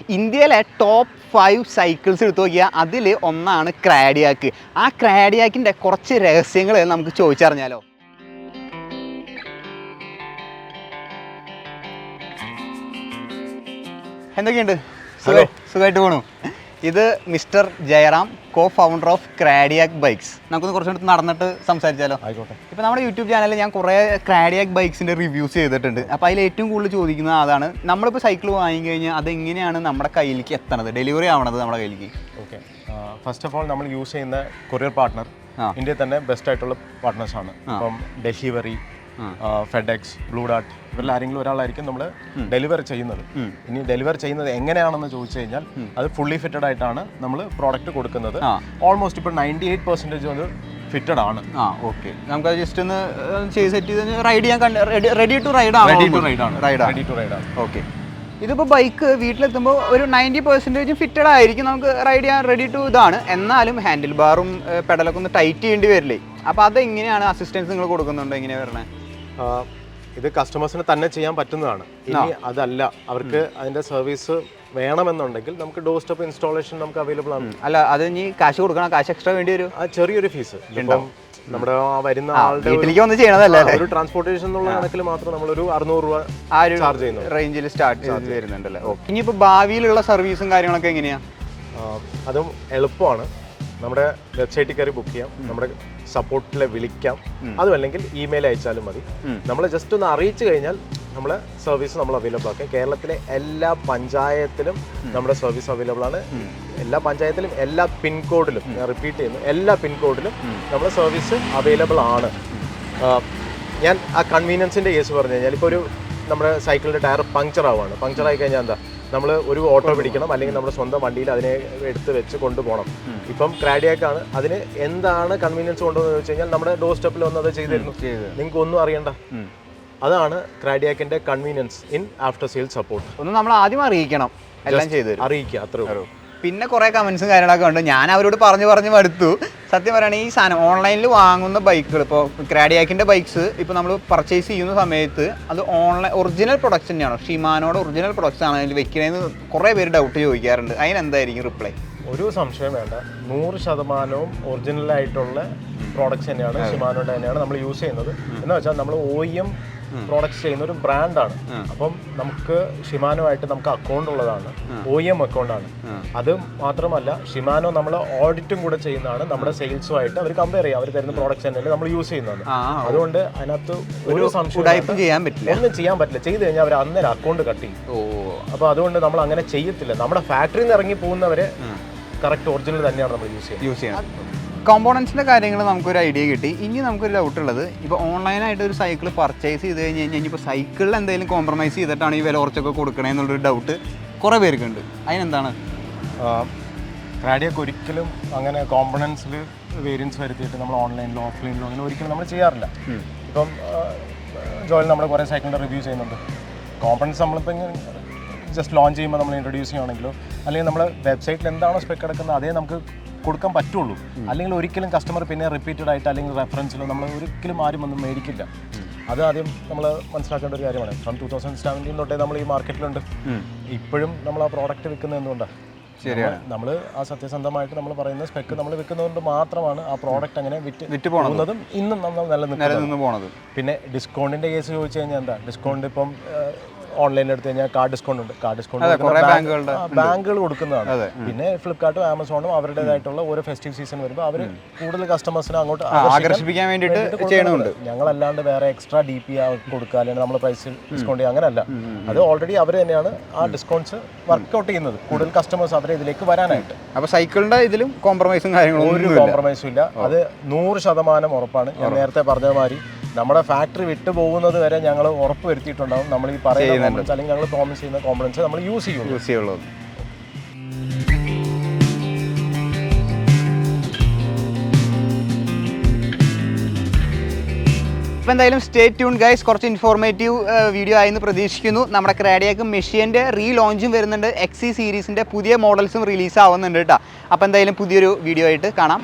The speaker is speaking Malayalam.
ഇന്ത്യയിലെ ടോപ്പ് 5 സൈക്കിൾസ് എടുത്ത് നോക്കിയാൽ അതിൽ ഒന്നാണ് ക്രാഡിയാക്ക്. ആ ക്രാഡിയാക്കിൻ്റെ കുറച്ച് രഹസ്യങ്ങൾ നമുക്ക് ചോദിച്ചറിഞ്ഞാലോ? എന്തൊക്കെയുണ്ട്? സുഖമായിട്ട് പോണു. ഇത് mister Jayaram, co founder of Cradiac bikes. നമുക്കൊന്ന് കുറച്ചുകൂടി നടന്നിട്ട് സംസാരിച്ചാലോ? ആയിക്കോട്ടെ. ഇപ്പോൾ നമ്മുടെ യൂട്യൂബ് ചാനലിൽ ഞാൻ കുറേ ക്രാഡിയാക്ക് ബൈക്സിൻ്റെ റിവ്യൂസ് ചെയ്തിട്ടുണ്ട്. അപ്പോൾ അതിൽ ഏറ്റവും കൂടുതൽ ചോദിക്കുന്നത് അതാണ്, നമ്മളിപ്പോൾ സൈക്കിൾ വാങ്ങിക്കഴിഞ്ഞാൽ അതെങ്ങനെയാണ് നമ്മുടെ കയ്യിലേക്ക് എത്തണത്, ഡെലിവറി ആവണത് നമ്മുടെ കയ്യിലേക്ക്? ഓക്കെ, ഫസ്റ്റ് ഓഫ് ഓൾ നമ്മൾ യൂസ് ചെയ്യുന്ന കൊറിയർ പാർട്ട്ണർ ഇന്ത്യയിൽ തന്നെ ബെസ്റ്റ് ആയിട്ടുള്ള പാർട്ട്നേഴ്സാണ്. ഇപ്പം ഡെലിവറി, ഫെഡെക്സ്, ബ്ലൂ ഡാർട്ട്, ഇവരിൽ ആരെങ്കിലും ഒരാളായിരിക്കും നമ്മൾ ഡെലിവർ ചെയ്യുന്നത്. ഇനി ഡെലിവർ ചെയ്യുന്നത് എങ്ങനെയാണെന്ന് ചോദിച്ചു കഴിഞ്ഞാൽ അത് ഫുള്ളി ഫിറ്റഡ് ആയിട്ടാണ് നമ്മൾ പ്രോഡക്റ്റ് കൊടുക്കുന്നത്. ഓൾമോസ്റ്റ് ഇപ്പോൾ 98% അത് ഫിറ്റഡ് ആണ്. ഓക്കെ, നമുക്ക് ജസ്റ്റ് ഒന്ന് ചെയ്ത് സെറ്റ് ചെയ്ത് റൈഡ് ചെയ്യാൻ റെഡി ടു റൈഡ് ആണ്. ഓക്കെ, ഇതിപ്പോൾ ബൈക്ക് വീട്ടിലെത്തുമ്പോൾ ഒരു 90% ഫിറ്റഡ് ആയിരിക്കും, നമുക്ക് റൈഡ് ചെയ്യാൻ റെഡി ടു ഇതാണ്. എന്നാലും ഹാൻഡിൽ ബാറും പെഡലൊക്കെ ഒന്ന് ടൈറ്റ് ചെയ്യേണ്ടി വരില്ലേ? അപ്പോൾ അതെങ്ങനെയാണ് അസിസ്റ്റൻസ് നിങ്ങൾ കൊടുക്കുന്നുണ്ട്, എങ്ങനെയാണ് വരണേ? ഇത് കസ്റ്റമേഴ്സിന് തന്നെ ചെയ്യാൻ പറ്റുന്നതാണ്. ഇനി അതല്ല, അവർക്ക് അതിന്റെ സർവീസ് വേണമെന്നുണ്ടെങ്കിൽ നമുക്ക് ഡോർ സ്റ്റെപ്പ് ഇൻസ്റ്റാളേഷൻ നമുക്ക് അവൈലബിൾ ആണ്. അല്ല, അത് ഇനി കാശ് കൊടുക്കണം, കാശ് എക്സ്ട്രാ വേണ്ടി വരും. ആ ചെറിയൊരു ഫീസ് നമ്മുടെ വരുന്ന ആളുടെ ഒരു ട്രാൻസ്പോർട്ടേഷൻ എന്നുള്ള കണക്കിൽ മാത്രം നമ്മളൊരു 600 രൂപ ആ ഒരു ചാർജ് ചെയ്യുന്നു, റേഞ്ചിൽ സ്റ്റാർട്ട് ചെയ്ത് വരുന്നുണ്ടല്ലേ. ഇനിയിപ്പോൾ ഭാവിയിലുള്ള സർവീസും കാര്യങ്ങളൊക്കെ എങ്ങനെയാണ്? അതും എളുപ്പമാണ്. നമ്മുടെ വെബ്സൈറ്റിൽ കയറി ബുക്ക് ചെയ്യാം, നമ്മുടെ സപ്പോർട്ടിൽ വിളിക്കാം, അതും അല്ലെങ്കിൽ ഇമെയിൽ അയച്ചാലും മതി. നമ്മൾ ജസ്റ്റ് ഒന്ന് അറിയിച്ചു കഴിഞ്ഞാൽ നമ്മളെ സർവീസ് നമ്മൾ അവൈലബിൾ ആക്കാം. കേരളത്തിലെ എല്ലാ പഞ്ചായത്തിലും നമ്മുടെ സർവീസ് അവൈലബിൾ ആണ്. എല്ലാ പഞ്ചായത്തിലും എല്ലാ പിൻകോഡിലും, ഞാൻ റിപ്പീറ്റ് ചെയ്യുന്നു, എല്ലാ പിൻകോഡിലും നമ്മുടെ സർവീസ് അവൈലബിൾ ആണ്. ഞാൻ ആ കൺവീനിയൻസിൻ്റെ കേസ് പറഞ്ഞു കഴിഞ്ഞാൽ, ഇപ്പോൾ ഒരു നമ്മുടെ സൈക്കിളിൻ്റെ ടയർ പങ്ക്ചർ ആവുകയാണ്. പങ്ക്ചർ ആയി കഴിഞ്ഞാൽ എന്താ, നമ്മൾ ഒരു ഓട്ടോ പിടിക്കണം, അല്ലെങ്കിൽ നമ്മുടെ സ്വന്തം വണ്ടിയിൽ അതിനെ എടുത്ത് വെച്ച് കൊണ്ടുപോകണം. ഇപ്പം ക്രാഡിയാക്കാണ്, അതിന് എന്താണ് കൺവീനിയൻസ് കൊണ്ടുവന്ന് വെച്ച് കഴിഞ്ഞാൽ നമ്മുടെ ഡോർ സ്റ്റെപ്പിൽ വന്നത് ചെയ്തിരുന്നു, നിങ്ങൾക്ക് ഒന്നും അറിയണ്ട. അതാണ് ക്രാഡിയാക്കിന്റെ convenience in after sale support. ഒന്ന് നമ്മൾ ആദ്യം അറിയിക്കണം, എല്ലാം ചെയ്ത് അറിയിക്കുക, അത്രേ ഉള്ളൂ. പിന്നെ കുറേ കമൻസും കാര്യങ്ങളൊക്കെ ഉണ്ട്, ഞാൻ അവരോട് പറഞ്ഞു മടുത്തു. സത്യം പറയുകയാണെങ്കിൽ ഈ സാധനം ഓൺലൈനിൽ വാങ്ങുന്ന ബൈക്കുകൾ, ഇപ്പോൾ ക്രാഡിയാക്കിൻ്റെ ബൈക്സ് ഇപ്പോൾ നമ്മൾ പർച്ചേസ് ചെയ്യുന്ന സമയത്ത് അത് ഒറിജിനൽ പ്രൊഡക്ട്സ് തന്നെയാണോ, ഷിമാനോയുടെ ഒറിജിനൽ പ്രൊഡക്ട്സ് ആണ് അതിൽ വെക്കണേന്ന് കുറേ പേര് ഡൗട്ട് ചോദിക്കാറുണ്ട്. അതിനെന്തായിരിക്കും റിപ്ലൈ? ഒരു സംശയം വേണ്ട, 100% ഒറിജിനലായിട്ടുള്ള പ്രോഡക്ട്സ് തന്നെയാണ്, ഷിമാനോയുടെ തന്നെയാണ് നമ്മൾ യൂസ് ചെയ്യുന്നത്. എന്ന് വെച്ചാൽ നമ്മൾ OEM പ്രോഡക്ട്സ് ചെയ്യുന്ന ഒരു ബ്രാൻഡാണ്. അപ്പം നമുക്ക് ഷിമാനോ-ആയിട്ട് നമുക്ക് അക്കൗണ്ട് ഉള്ളതാണ്, OEM അക്കൗണ്ടാണ്. അത് മാത്രമല്ല ഷിമാനോ നമ്മൾ ഓഡിറ്റും കൂടെ ചെയ്യുന്നതാണ്. നമ്മുടെ സെയിൽസുമായിട്ട് അവർ കമ്പയർ ചെയ്യാം, അവർ തരുന്ന പ്രോഡക്ട്സ് തന്നെയല്ലേ നമ്മൾ യൂസ് ചെയ്യുന്നത്. അതുകൊണ്ട് അതിനകത്ത് ഒരു സംശയം ഒന്നും ചെയ്യാൻ പറ്റില്ല. ചെയ്ത് കഴിഞ്ഞാൽ അവർ അന്നേരം അക്കൗണ്ട് കട്ട് ചെയ്യും. അപ്പോൾ അതുകൊണ്ട് നമ്മൾ അങ്ങനെ ചെയ്യത്തില്ല. നമ്മുടെ ഫാക്ടറിയിൽ നിന്ന് ഇറങ്ങി പോകുന്നവരെ കറക്റ്റ് ഒറിജിനൽ തന്നെയാണ് നമ്മൾ യൂസ് ചെയ്യാൻ. കോമ്പോണൻസിൻ്റെ കാര്യങ്ങൾ നമുക്കൊരു ഐഡിയ കിട്ടി. ഇനി നമുക്കൊരു ഡൗട്ട് ഉള്ളത്, ഇപ്പോൾ ഓൺലൈനായിട്ട് ഒരു സൈക്കിൾ പർച്ചേസ് ചെയ്ത് കഴിഞ്ഞ് കഴിഞ്ഞാൽ ഇനിയിപ്പോൾ സൈക്കിളിൽ എന്തെങ്കിലും കോംപ്രമൈസ് ചെയ്തിട്ടാണ് ഈ വില കുറച്ചൊക്കെ കൊടുക്കണേ എന്നുള്ളൊരു ഡൗട്ട് കുറേ പേർക്കുണ്ട്. അതിനെന്താണ്? ക്രാഡിയാക്ക് ഒരിക്കലും അങ്ങനെ കോമ്പണൻസിൽ വേരിയൻസ് വരുത്തിയിട്ട് നമ്മൾ ഓൺലൈനിലോ ഓഫ്ലൈനിലോ അങ്ങനെ ഒരിക്കലും നമ്മൾ ചെയ്യാറില്ല. ഇപ്പം ജോയിൽ നമ്മൾ കുറേ സൈക്കിളിൻ്റെ റിവ്യൂ ചെയ്യുന്നുണ്ട്. കോമ്പണൻസ് നമ്മളിപ്പോൾ ജസ്റ്റ് ലോഞ്ച് ചെയ്യുമ്പോൾ നമ്മൾ ഇൻട്രൊഡ്യൂസ് ചെയ്യുകയാണെങ്കിലോ, അല്ലെങ്കിൽ നമ്മൾ വെബ്സൈറ്റിൽ എന്താണോ സ്പെക്ക് കിടക്കുന്നത് അതേ നമുക്ക് കൊടുക്കാൻ പറ്റുള്ളൂ. അല്ലെങ്കിൽ ഒരിക്കലും കസ്റ്റമർ പിന്നെ റിപ്പീറ്റഡ് ആയിട്ട് അല്ലെങ്കിൽ റെഫറൻസിലോ നമ്മൾ ഒരിക്കലും ആരും ഒന്നും മേടിക്കില്ല. അത് ആദ്യം നമ്മൾ മനസ്സിലാക്കേണ്ട ഒരു കാര്യമാണ്. ഫ്രം 2017 തൊട്ടേ നമ്മൾ ഈ മാർക്കറ്റിലുണ്ട്. ഇപ്പോഴും നമ്മൾ ആ പ്രോഡക്റ്റ് വിൽക്കുന്നത് എന്തുകൊണ്ടാണ്? ശരിയാണ്, നമ്മൾ ആ സത്യസന്ധമായിട്ട് നമ്മൾ പറയുന്ന സ്പെക്ക് നമ്മൾ വിൽക്കുന്നതുകൊണ്ട് മാത്രമാണ് ആ പ്രോഡക്റ്റ് അങ്ങനെ വിറ്റ് പോകുന്നതും ഇന്നും നമ്മൾ നിലനിന്ന് പോകുന്നത്. പിന്നെ ഡിസ്കൗണ്ടിൻ്റെ കേസ് ചോദിച്ചു കഴിഞ്ഞാൽ എന്താ, ഡിസ്കൗണ്ട് ഇപ്പം ഓൺലൈനിൽ എടുത്തു കഴിഞ്ഞാൽ കാർഡ് ഡിസ്കൗണ്ട് ഉണ്ട്. കാർഡ് ഡിസ്കൗണ്ട് ബാങ്കുകൾ കൊടുക്കുന്നതാണ്. പിന്നെ ഫ്ലിപ്കാർട്ടും ആമസോണും അവരുടേതായിട്ടുള്ള ഓരോ ഫെസ്റ്റീവ് സീസൺ വരുമ്പോൾ അവർ കൂടുതൽ കസ്റ്റമേഴ്സിനെ അങ്ങോട്ട് ആകർഷിപ്പിക്കാൻ വേണ്ടിയിട്ട് ചെയ്യുന്നുണ്ട്. ഞങ്ങളല്ലാണ്ട് വേറെ എക്സ്ട്രാ DP കൊടുക്കുക, അല്ലെങ്കിൽ നമ്മൾ പ്രൈസ് ഡിസ്കൗണ്ട് ചെയ്യുക, അങ്ങനെയല്ല. അത് ഓൾറെഡി അവർ തന്നെയാണ് ആ ഡിസ്കൗണ്ട്സ് വർക്ക്ഔട്ട് ചെയ്യുന്നത്, കൂടുതൽ കസ്റ്റമേഴ്സ് അവരെ ഇതിലേക്ക് വരാനായിട്ട്. അപ്പോൾ സൈക്കിളിൻ്റെ ഇതിലും കോംപ്രമൈസും കാര്യങ്ങളും ഒരു കോംപ്രമൈസും ഇല്ല. അത് 100% ഉറപ്പാണ്. ഞാൻ നേരത്തെ പറഞ്ഞ മാതിരി നമ്മുടെ ഫാക്ടറി വിട്ടു പോകുന്നത് വരെ ഞങ്ങൾ ഉറപ്പ് വരുത്തിയിട്ടുണ്ടാവും നമ്മൾ ഈ പറയുന്ന കോമ്പണൻസ് അല്ലെങ്കിൽ ഞങ്ങൾ പ്രോമിസ് ചെയ്യുന്ന കോമ്പണൻസ് നമ്മൾ യൂസ് ചെയ്യുള്ളൂ. അപ്പോൾ എന്തായാലും സ്റ്റേ ട്യൂൺ ഗൈസ്, കുറച്ച് ഇൻഫോർമേറ്റീവ് വീഡിയോ ആയെന്ന് പ്രതീക്ഷിക്കുന്നു. നമ്മുടെ ക്രാഡിയാക്ക് മെഷീൻ്റെ റീലോഞ്ചും വരുന്നുണ്ട്, XC സീരീസിൻ്റെ പുതിയ മോഡൽസും റിലീസ് ആവുന്നുണ്ട് കേട്ടോ. അപ്പോൾ എന്തായാലും പുതിയൊരു വീഡിയോ ആയിട്ട് കാണാം.